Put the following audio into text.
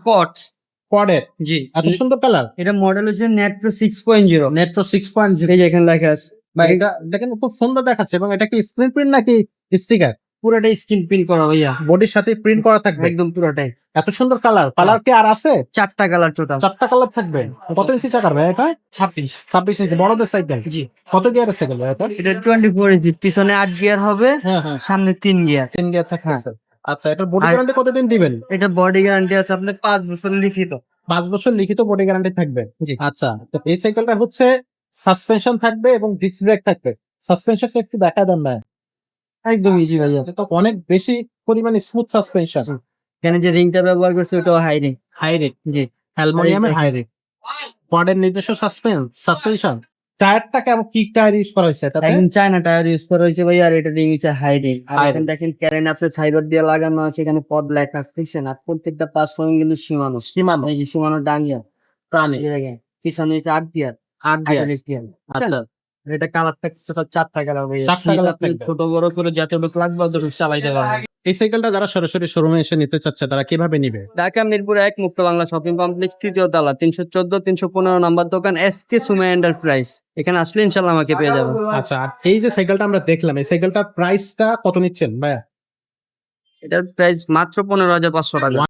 কট। কোয়াডের জি, এত সুন্দর কালার। এটা মডেল হচ্ছে নেট্রো 6.0। নেট্রো 6.0। এই যে এখানে লেখা আছে বা এটা দেখেন খুব সুন্দর দেখাচ্ছে। এবং এটা কি স্ক্রিন প্রিন্ট নাকি স্টিকার? পুরোটাই স্ক্রিন প্রিন্ট করা ভাইয়া, বডির সাথে প্রিন্ট করা থাকবে একদম পুরোটাই। এত সুন্দর কালার। কালার কি আর আছে? 4টা কালার টোটাল। 4টা কালার থাকবে। কত ইঞ্চি চাকার ভাই এটা? 26। 26 ইঞ্চি বড়দের সাইকেল। জি, কত গিয়ারের সাইকেল ভাই এটা? এটা 24 ইঞ্চি, পিছনে 8 গিয়ার হবে, হ্যাঁ হ্যাঁ, সামনে 3 গিয়ার। 3 গিয়ার থাকতেছে। আচ্ছা, এটার বডি আর- গ্যারান্টি কতদিন দিবেন? এটা বডি গ্যারান্টি আছে আপনার 5 বছর লিখিত। 5 বছর লিখিত বডি গ্যারান্টি থাকবে। জি, আচ্ছা, তো এই সাইকেলটা হচ্ছে সাসপেনশন থাকবে এবং ডিস্ক ব্রেক থাকবে। সাসপেনশনটা একটু দেখা দেন না? একদম ইজি ভাইয়া। এটা তো অনেক বেশি পরিমাণে স্মুথ সাসপেনশন। এখানে যে রিংটা ব্যবহার করছে ওটাও হাই রিং। হাই রেট, জি, অ্যালুমিনিয়ামের হাই রেট। কোয়াডের নিজস্ব সাসপেনশন। টায়ারটা কেমন, কি টায়ার ইউজ করা হয়েছে এটাতে? এখন চায়না টায়ার ইউজ করা হয়েছে ভাই, আর এটা রিং হচ্ছে হাই রিং। আর High এখানে ring। দেখেন ক্যারেন আছে, ফাইবার দিয়ে লাগানো আছে, এখানে পড লেখা দেখছেন। আর প্রত্যেকটা প্ল্যাটফর্ম কিন্তু সীমানো। সীমানো। এই যে সীমানো ডাঙ্গিয়া প্রাণী। এই দেখেন, পিছনে হচ্ছে 8 গিয়ার, 8 গিয়ার। গিয়ার। আচ্ছা, আর এটা কালারটা 4টা কালার ভাই। 4টা কালার আপনি থাকবে। ছোট বড় করে যতটুকু লাগবে অতটুকু চালাইতে পারবেন। এই সাইকেলটা যারা সরাসরি শোরুমে এসে নিতে চাচ্ছে তারা কিভাবে নিবে? ঢাকা মিরপুর 1 মুক্ত বাংলা শপিং কমপ্লেক্স, 3য় তলা, 314-315 নাম্বার দোকান, এসকে সুমা এন্টারপ্রাইজ। এখানে আসলে ইনশাল্লাহ আমাকে পেয়ে যাবেন। আচ্ছা, আর এই যে সাইকেলটা আমরা দেখলাম, এই সাইকেলটার প্রাইসটা কত নিচ্ছেন ভাইয়া? এটার প্রাইস মাত্র 15,500 টাকা।